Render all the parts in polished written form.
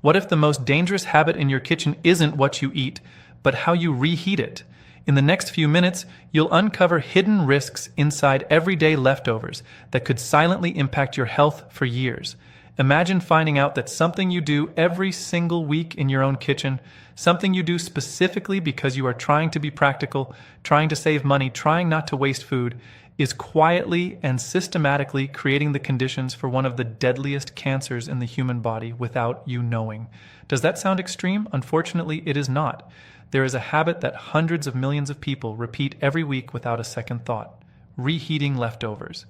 What if the most dangerous habit in your kitchen isn't what you eat, but how you reheat it? In the next few minutes, you'll uncover hidden risks inside everyday leftovers that could silently impact your health for years. Imagine finding out that something you do every single week in your own kitchen, something you do specifically because you are trying to be practical, trying to save money, trying not to waste food, is quietly and systematically creating the conditions for one of the deadliest cancers in the human body without you knowing. Does that sound extreme? Unfortunately, it is not. There is a habit that hundreds of millions of people repeat every week without a second thought: reheating leftovers.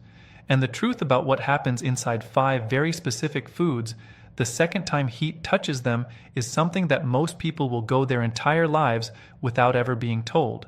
And the truth about what happens inside 5 very specific foods the second time heat touches them is something that most people will go their entire lives without ever being told.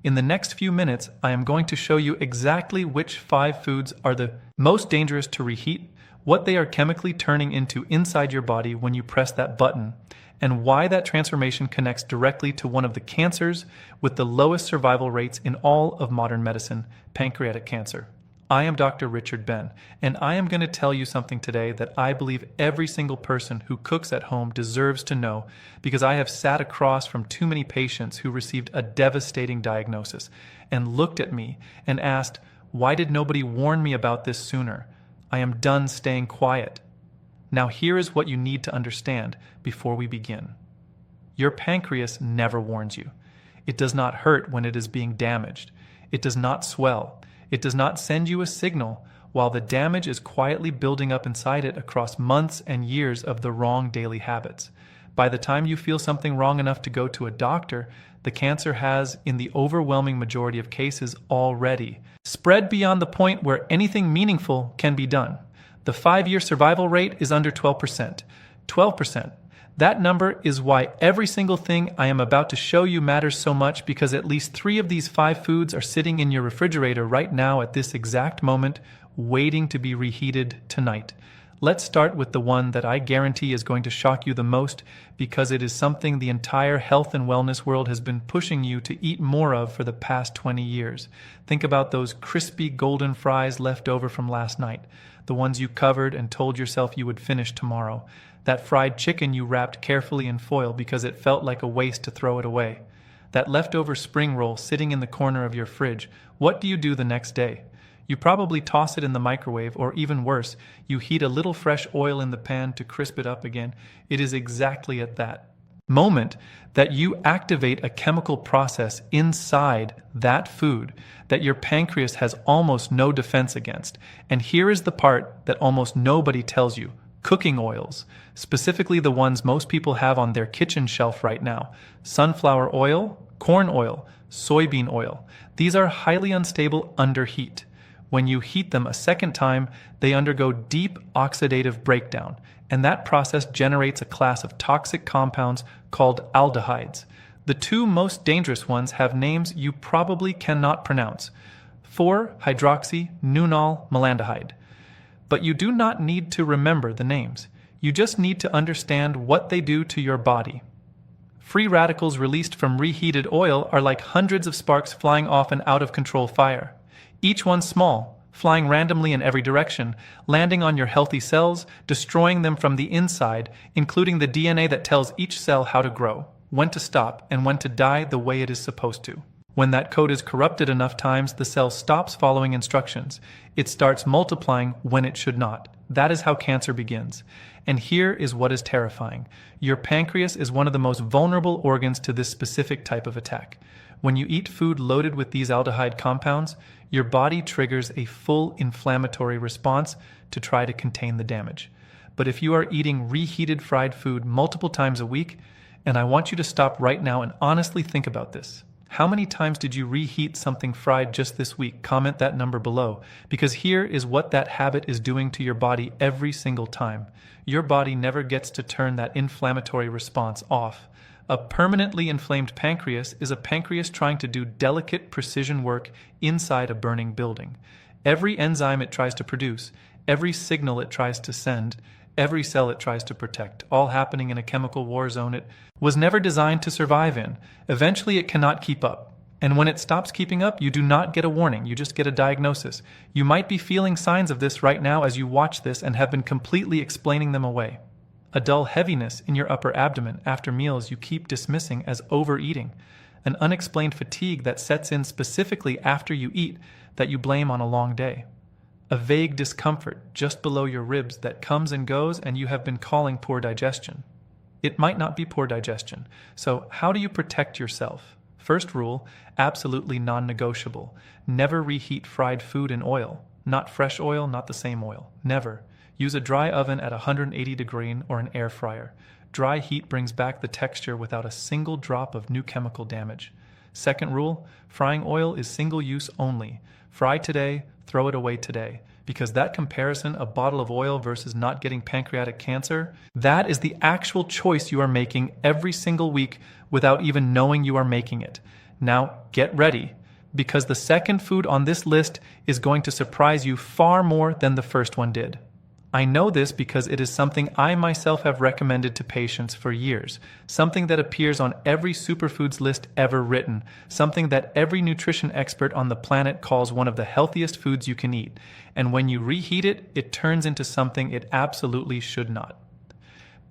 In the next few minutes, I am going to show you exactly which 5 foods are the most dangerous to reheat, what they are chemically turning into inside your body when you press that button, and why that transformation connects directly to one of the cancers with the lowest survival rates in all of modern medicine, pancreatic cancer. I am Dr. Richard Ben, and I am going to tell you something today that I believe every single person who cooks at home deserves to know, because I have sat across from too many patients who received a devastating diagnosis and looked at me and asked, "Why did nobody warn me about this sooner? I am done staying quiet." Now here is what you need to understand before we begin. Your pancreas never warns you. It does not hurt when it is being damaged. It does not swell. It does not send you a signal while the damage is quietly building up inside it across months and years of the wrong daily habits. By the time you feel something wrong enough to go to a doctor, the cancer has, in the overwhelming majority of cases, already spread beyond the point where anything meaningful can be done. The 5-year survival rate is under 12%. 12%. That number is why every single thing I am about to show you matters so much, because at least 3 of these 5 foods are sitting in your refrigerator right now at this exact moment, waiting to be reheated tonight. Let's start with the one that I guarantee is going to shock you the most, because it is something the entire health and wellness world has been pushing you to eat more of for the past 20 years. Think about those crispy golden fries left over from last night, the ones you covered and told yourself you would finish tomorrow. That fried chicken you wrapped carefully in foil because it felt like a waste to throw it away. That leftover spring roll sitting in the corner of your fridge. What do you do the next day? You probably toss it in the microwave, or even worse, you heat a little fresh oil in the pan to crisp it up again. It is exactly at that moment that you activate a chemical process inside that food that your pancreas has almost no defense against. And here is the part that almost nobody tells you. Cooking oils, specifically the ones most people have on their kitchen shelf right now. Sunflower oil, corn oil, soybean oil. These are highly unstable under heat. When you heat them a second time, they undergo deep oxidative breakdown, and that process generates a class of toxic compounds called aldehydes. The 2 most dangerous ones have names you probably cannot pronounce: 4-hydroxynonal malandehyde. But you do not need to remember the names. You just need to understand what they do to your body. Free radicals released from reheated oil are like hundreds of sparks flying off an out-of-control fire. Each one small, flying randomly in every direction, landing on your healthy cells, destroying them from the inside, including the DNA that tells each cell how to grow, when to stop, and when to die the way it is supposed to. When that code is corrupted enough times, the cell stops following instructions. It starts multiplying when it should not. That is how cancer begins. And here is what is terrifying. Your pancreas is one of the most vulnerable organs to this specific type of attack. When you eat food loaded with these aldehyde compounds, your body triggers a full inflammatory response to try to contain the damage. But if you are eating reheated fried food multiple times a week, and I want you to stop right now and honestly think about this. How many times did you reheat something fried just this week? Comment that number below, because here is what that habit is doing to your body every single time. Your body never gets to turn that inflammatory response off. A permanently inflamed pancreas is a pancreas trying to do delicate precision work inside a burning building. Every enzyme it tries to produce, every signal it tries to send, every cell it tries to protect, all happening in a chemical war zone it was never designed to survive in. Eventually it cannot keep up. And when it stops keeping up, you do not get a warning, you just get a diagnosis. You might be feeling signs of this right now as you watch this and have been completely explaining them away. a dull heaviness in your upper abdomen after meals you keep dismissing as overeating, an unexplained fatigue that sets in specifically after you eat that you blame on a long day, a vague discomfort just below your ribs that comes and goes and you have been calling poor digestion. It might not be poor digestion, so how do you protect yourself? First rule, absolutely non-negotiable. Never reheat fried food in oil. Not fresh oil, not the same oil. Never. Use a dry oven at 180 degrees or an air fryer. Dry heat brings back the texture without a single drop of new chemical damage. Second rule, frying oil is single use only. Fry today, throw it away today. Because that comparison, a bottle of oil versus not getting pancreatic cancer, that is the actual choice you are making every single week without even knowing you are making it. Now, get ready, because the second food on this list is going to surprise you far more than the first one did. I know this because it is something I myself have recommended to patients for years, something that appears on every superfoods list ever written, something that every nutrition expert on the planet calls one of the healthiest foods you can eat, and when you reheat it, it turns into something it absolutely should not.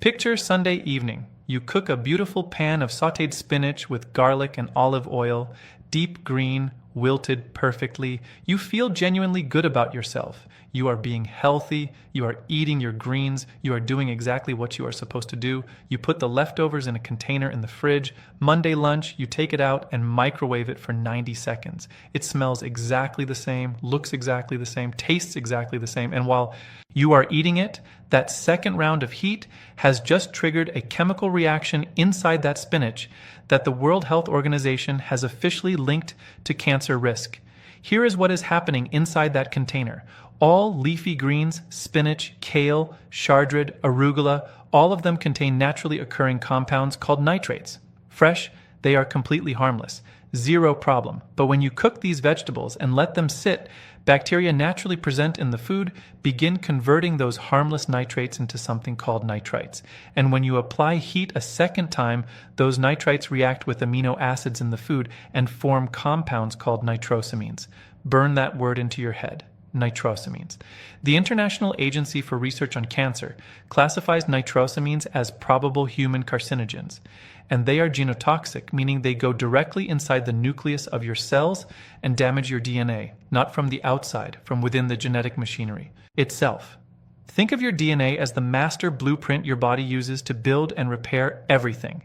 Picture Sunday evening. You cook a beautiful pan of sautéed spinach with garlic and olive oil, deep green, wilted perfectly. You feel genuinely good about yourself. You are being healthy, you are eating your greens, you are doing exactly what you are supposed to do. You put the leftovers in a container in the fridge. Monday lunch, you take it out and microwave it for 90 seconds. It smells exactly the same, looks exactly the same, tastes exactly the same, and while you are eating it, that second round of heat has just triggered a chemical reaction inside that spinach that the World Health Organization has officially linked to cancer risk. Here is what is happening inside that container. All leafy greens, spinach, kale, chardrid, arugula, all of them contain naturally occurring compounds called nitrates. Fresh, they are completely harmless. Zero problem. But when you cook these vegetables and let them sit, bacteria naturally present in the food begin converting those harmless nitrates into something called nitrites. And when you apply heat a second time, those nitrites react with amino acids in the food and form compounds called nitrosamines. Burn that word into your head. Nitrosamines. The International Agency for Research on Cancer classifies nitrosamines as probable human carcinogens, and they are genotoxic, meaning they go directly inside the nucleus of your cells and damage your DNA, not from the outside, from within the genetic machinery itself. Think of your DNA as the master blueprint your body uses to build and repair everything.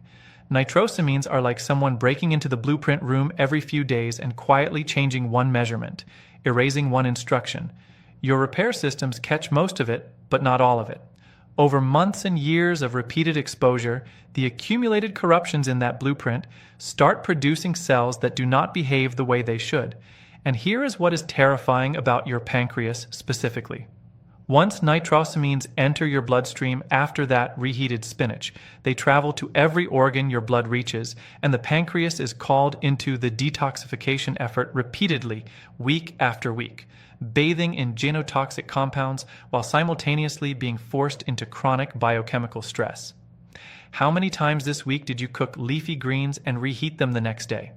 Nitrosamines are like someone breaking into the blueprint room every few days and quietly changing one measurement, erasing one instruction. Your repair systems catch most of it, but not all of it. Over months and years of repeated exposure, the accumulated corruptions in that blueprint start producing cells that do not behave the way they should. And here is what is terrifying about your pancreas specifically. Once nitrosamines enter your bloodstream after that reheated spinach, they travel to every organ your blood reaches, and the pancreas is called into the detoxification effort repeatedly, week after week, bathing in genotoxic compounds while simultaneously being forced into chronic biochemical stress. How many times this week did you cook leafy greens and reheat them the next day?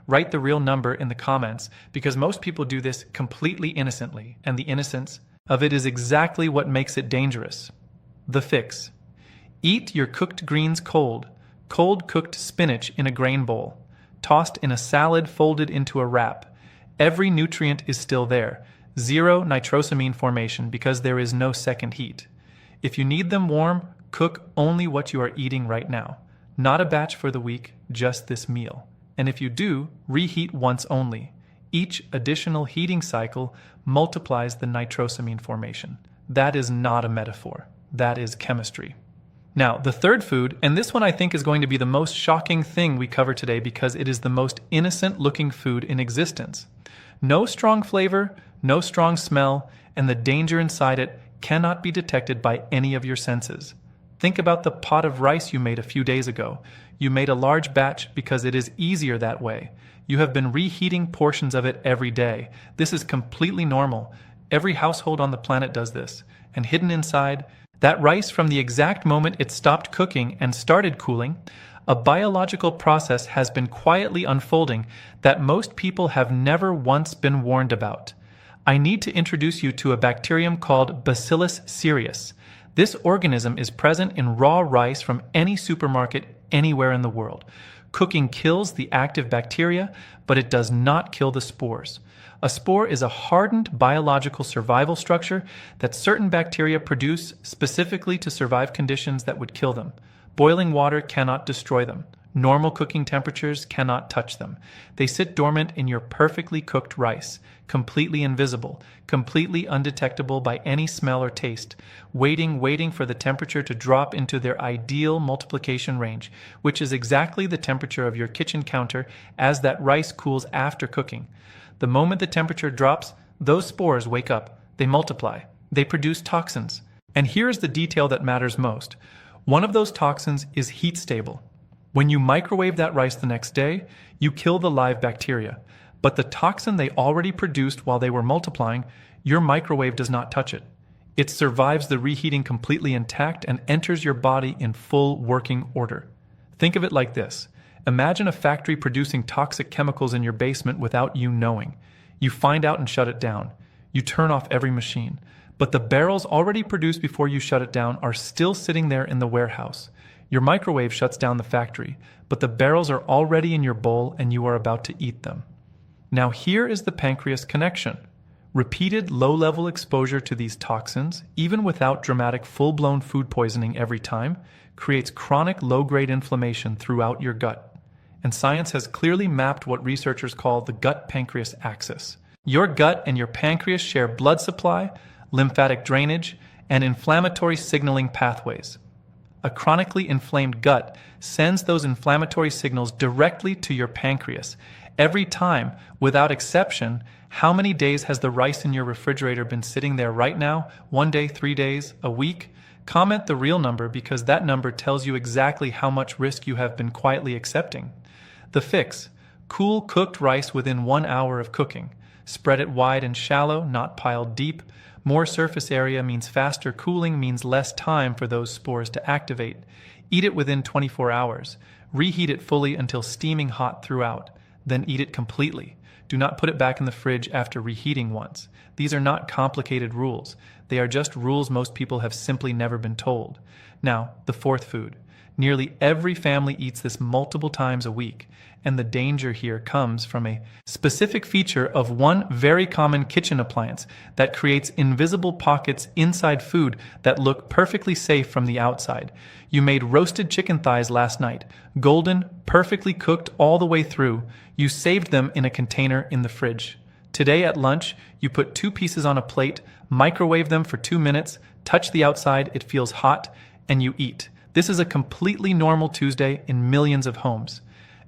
Write the real number in the comments, because most people do this completely innocently, and the innocence of it is exactly what makes it dangerous. The fix. Eat your cooked greens cold. Cold cooked spinach in a grain bowl. Tossed in a salad folded into a wrap. Every nutrient is still there. Zero nitrosamine formation because there is no second heat. If you need them warm, cook only what you are eating right now. Not a batch for the week, just this meal. And if you do, reheat once only. Each additional heating cycle multiplies the nitrosamine formation. That is not a metaphor. That is chemistry. Now, the third food, and this one I think is going to be the most shocking thing we cover today because it is the most innocent-looking food in existence. No strong flavor, no strong smell, and the danger inside it cannot be detected by any of your senses. Think about the pot of rice you made a few days ago. You made a large batch because it is easier that way. You have been reheating portions of it every day. This is completely normal. Every household on the planet does this. And hidden inside, that rice from the exact moment it stopped cooking and started cooling, a biological process has been quietly unfolding that most people have never once been warned about. I need to introduce you to a bacterium called Bacillus cereus. This organism is present in raw rice from any supermarket anywhere in the world. Cooking kills the active bacteria, but it does not kill the spores. A spore is a hardened biological survival structure that certain bacteria produce specifically to survive conditions that would kill them. Boiling water cannot destroy them. Normal cooking temperatures cannot touch them. They sit dormant in your perfectly cooked rice, completely invisible, completely undetectable by any smell or taste, waiting for the temperature to drop into their ideal multiplication range, which is exactly the temperature of your kitchen counter as that rice cools after cooking. The moment the temperature drops, those spores wake up. They multiply. They produce toxins. And here's the detail that matters most. One of those toxins is heat stable. When you microwave that rice the next day, you kill the live bacteria. But the toxin they already produced while they were multiplying, your microwave does not touch it. It survives the reheating completely intact and enters your body in full working order. Think of it like this. Imagine a factory producing toxic chemicals in your basement without you knowing. You find out and shut it down. You turn off every machine. But the barrels already produced before you shut it down are still sitting there in the warehouse. Your microwave shuts down the factory, but the barrels are already in your bowl and you are about to eat them. Now here is the pancreas connection. Repeated low-level exposure to these toxins, even without dramatic full-blown food poisoning every time, creates chronic low-grade inflammation throughout your gut. And science has clearly mapped what researchers call the gut-pancreas axis. Your gut and your pancreas share blood supply, lymphatic drainage, and inflammatory signaling pathways. A chronically inflamed gut sends those inflammatory signals directly to your pancreas. Every time, without exception, how many days has the rice in your refrigerator been sitting there right now? 1 day, 3 days, a week? Comment the real number because that number tells you exactly how much risk you have been quietly accepting. The fix: cool cooked rice within 1 hour of cooking. Spread it wide and shallow, not piled deep. More surface area means faster cooling, means less time for those spores to activate. Eat it within 24 hours. Reheat it fully until steaming hot throughout. Then eat it completely. Do not put it back in the fridge after reheating once. These are not complicated rules. They are just rules most people have simply never been told. Now, the fourth food. Nearly every family eats this multiple times a week, and the danger here comes from a specific feature of one very common kitchen appliance that creates invisible pockets inside food that look perfectly safe from the outside. You made roasted chicken thighs last night, golden, perfectly cooked all the way through. You saved them in a container in the fridge. Today at lunch, you put 2 pieces on a plate, microwave them for 2 minutes, touch the outside, it feels hot, and you eat. This is a completely normal Tuesday in millions of homes.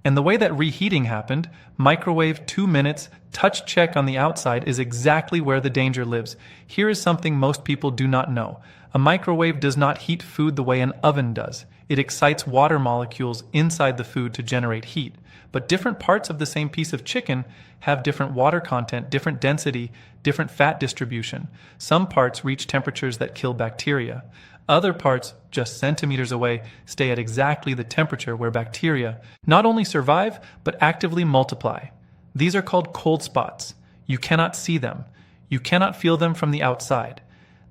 And the way that reheating happened, microwave 2 minutes, touch check on the outside, is exactly where the danger lives. Here is something most people do not know. A microwave does not heat food the way an oven does. It excites water molecules inside the food to generate heat. But different parts of the same piece of chicken have different water content, different density, different fat distribution. Some parts reach temperatures that kill bacteria. Other parts, just centimeters away, stay at exactly the temperature where bacteria not only survive, but actively multiply. These are called cold spots. You cannot see them. You cannot feel them from the outside.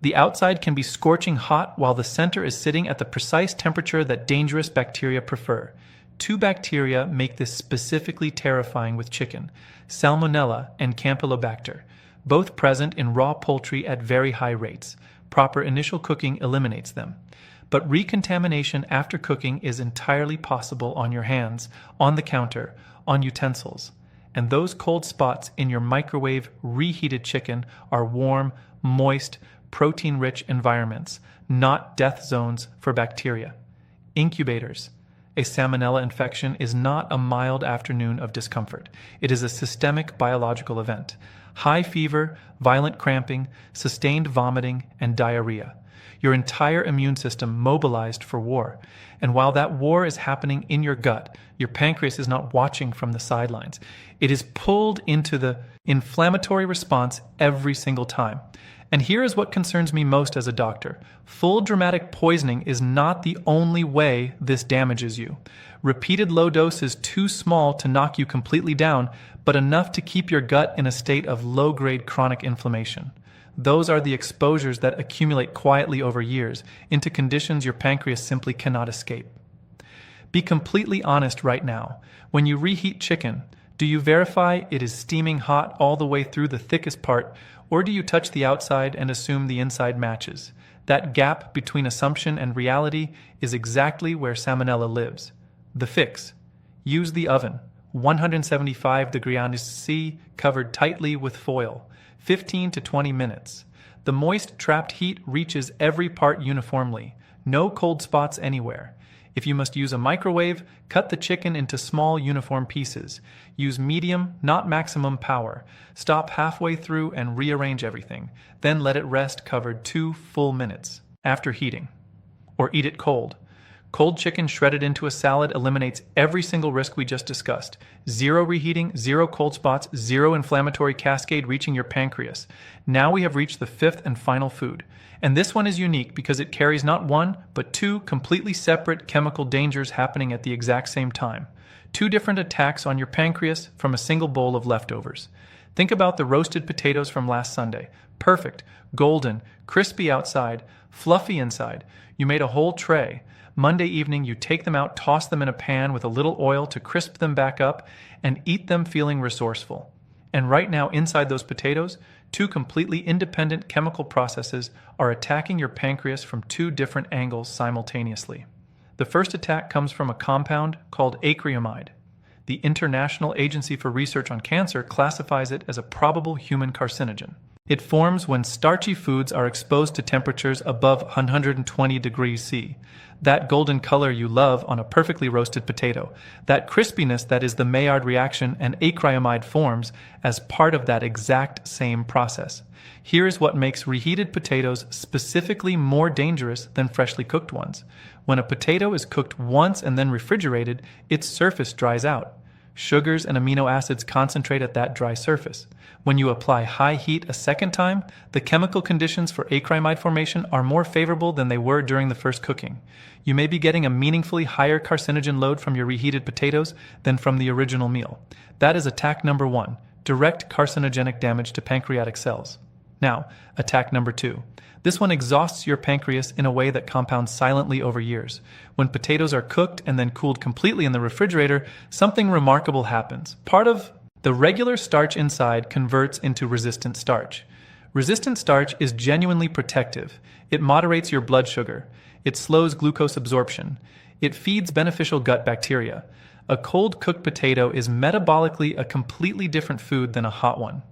The outside can be scorching hot while the center is sitting at the precise temperature that dangerous bacteria prefer. 2 bacteria make this specifically terrifying with chicken: Salmonella and Campylobacter, both present in raw poultry at very high rates. Proper initial cooking eliminates them. But recontamination after cooking is entirely possible on your hands, on the counter, on utensils. And those cold spots in your microwave reheated chicken are warm, moist, protein-rich environments, not death zones for bacteria. Incubators. A salmonella infection is not a mild afternoon of discomfort. It is a systemic biological event. High fever, violent cramping, sustained vomiting, and diarrhea. Your entire immune system mobilized for war. And while that war is happening in your gut, your pancreas is not watching from the sidelines. It is pulled into the inflammatory response every single time. And here is what concerns me most as a doctor. Full dramatic poisoning is not the only way this damages you. Repeated low dose is too small to knock you completely down, but enough to keep your gut in a state of low-grade chronic inflammation. Those are the exposures that accumulate quietly over years into conditions your pancreas simply cannot escape. Be completely honest right now. When you reheat chicken, do you verify it is steaming hot all the way through the thickest part, or do you touch the outside and assume the inside matches? That gap between assumption and reality is exactly where salmonella lives. The fix: use the oven, 175 degrees C, covered tightly with foil, 15 to 20 minutes. The moist trapped heat reaches every part uniformly, no cold spots anywhere. If you must use a microwave, cut the chicken into small uniform pieces. Use medium, not maximum power. Stop halfway through and rearrange everything. Then let it rest covered 2 full minutes after heating. Or eat it cold. Cold chicken shredded into a salad eliminates every single risk we just discussed. Zero reheating, zero cold spots, zero inflammatory cascade reaching your pancreas. Now we have reached the fifth and final food. And this one is unique because it carries not one, but two completely separate chemical dangers happening at the exact same time. Two different attacks on your pancreas from a single bowl of leftovers. Think about the roasted potatoes from last Sunday. Perfect, golden, crispy outside, fluffy inside. You made a whole tray. Monday evening, you take them out, toss them in a pan with a little oil to crisp them back up, and eat them feeling resourceful. And right now, inside those potatoes, two completely independent chemical processes are attacking your pancreas from two different angles simultaneously. The first attack comes from a compound called acrylamide. The International Agency for Research on Cancer classifies it as a probable human carcinogen. It forms when starchy foods are exposed to temperatures above 120 degrees C. That golden color you love on a perfectly roasted potato. That crispiness that is the Maillard reaction and acrylamide forms as part of that exact same process. Here is what makes reheated potatoes specifically more dangerous than freshly cooked ones. When a potato is cooked once and then refrigerated, its surface dries out. Sugars and amino acids concentrate at that dry surface. When you apply high heat a second time, the chemical conditions for acrylamide formation are more favorable than they were during the first cooking. You may be getting a meaningfully higher carcinogen load from your reheated potatoes than from the original meal. That is attack number one, direct carcinogenic damage to pancreatic cells. Now, attack number two. This one exhausts your pancreas in a way that compounds silently over years. When potatoes are cooked and then cooled completely in the refrigerator, something remarkable happens. Part of the regular starch inside converts into resistant starch. Resistant starch is genuinely protective. It moderates your blood sugar. It slows glucose absorption. It feeds beneficial gut bacteria. A cold cooked potato is metabolically a completely different food than a hot one.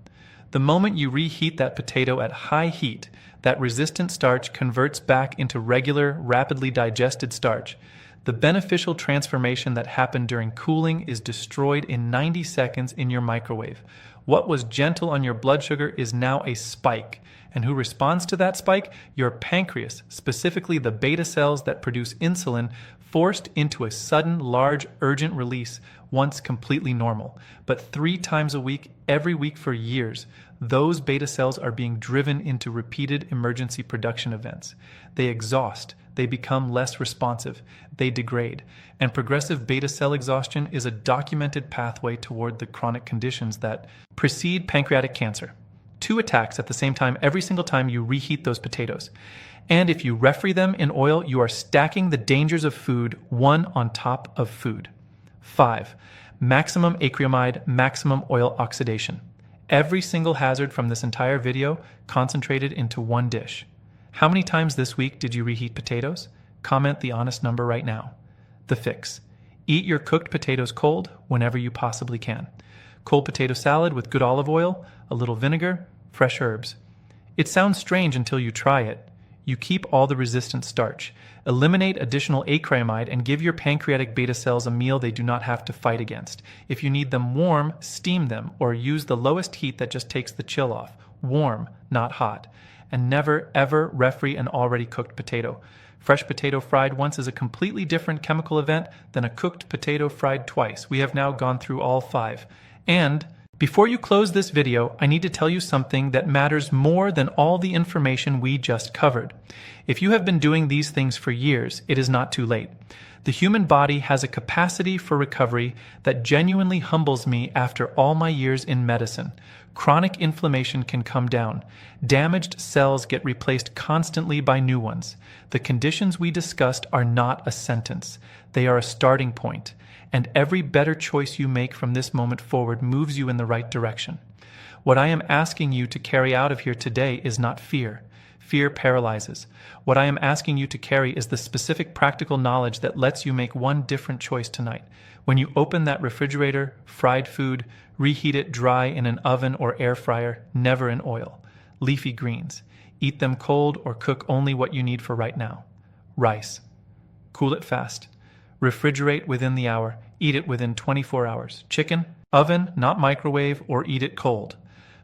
The moment you reheat that potato at high heat, that resistant starch converts back into regular, rapidly digested starch. The beneficial transformation that happened during cooling is destroyed in 90 seconds in your microwave. What was gentle on your blood sugar is now a spike. And who responds to that spike? Your pancreas, specifically the beta cells that produce insulin, forced into a sudden, large, urgent release once completely normal. But 3 times a week, every week for years, those beta cells are being driven into repeated emergency production events. They exhaust, they become less responsive, they degrade. And progressive beta cell exhaustion is a documented pathway toward the chronic conditions that precede pancreatic cancer. 2 attacks at the same time every single time you reheat those potatoes. And if you refri them in oil, you are stacking the dangers of food one on top of food. 5. Maximum acrylamide, maximum oil oxidation. Every single hazard from this entire video concentrated into one dish. How many times this week did you reheat potatoes? Comment the honest number right now. The fix: eat your cooked potatoes cold whenever you possibly can. Cold potato salad with good olive oil, a little vinegar, fresh herbs. It sounds strange until you try it. You keep all the resistant starch. Eliminate additional acrylamide and give your pancreatic beta cells a meal they do not have to fight against. If you need them warm, steam them or use the lowest heat that just takes the chill off. Warm, not hot. And never, ever refri an already cooked potato. Fresh potato fried once is a completely different chemical event than a cooked potato fried twice. We have now gone through all 5. And before you close this video, I need to tell you something that matters more than all the information we just covered. If you have been doing these things for years, it is not too late. The human body has a capacity for recovery that genuinely humbles me after all my years in medicine. Chronic inflammation can come down. Damaged cells get replaced constantly by new ones. The conditions we discussed are not a sentence. They are a starting point, and every better choice you make from this moment forward moves you in the right direction. What I am asking you to carry out of here today is not fear. Fear paralyzes. What I am asking you to carry is the specific practical knowledge that lets you make one different choice tonight. When you open that refrigerator, fried food, reheat it dry in an oven or air fryer, never in oil. Leafy greens. Eat them cold or cook only what you need for right now. Rice. Cool it fast. Refrigerate within the hour. Eat it within 24 hours. Chicken, oven, not microwave, or eat it cold.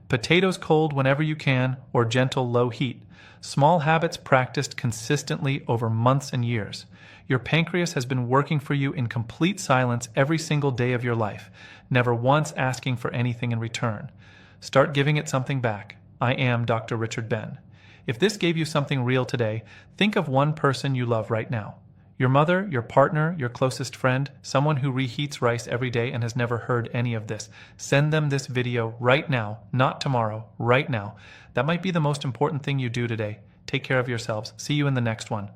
Potatoes cold whenever you can, or gentle low heat. Small habits practiced consistently over months and years. Your pancreas has been working for you in complete silence every single day of your life, never once asking for anything in return. Start giving it something back. I am Dr. Richard Ben. If this gave you something real today, think of one person you love right now. Your mother, your partner, your closest friend, someone who reheats rice every day and has never heard any of this. Send them this video right now, not tomorrow, right now. That might be the most important thing you do today. Take care of yourselves. See you in the next one.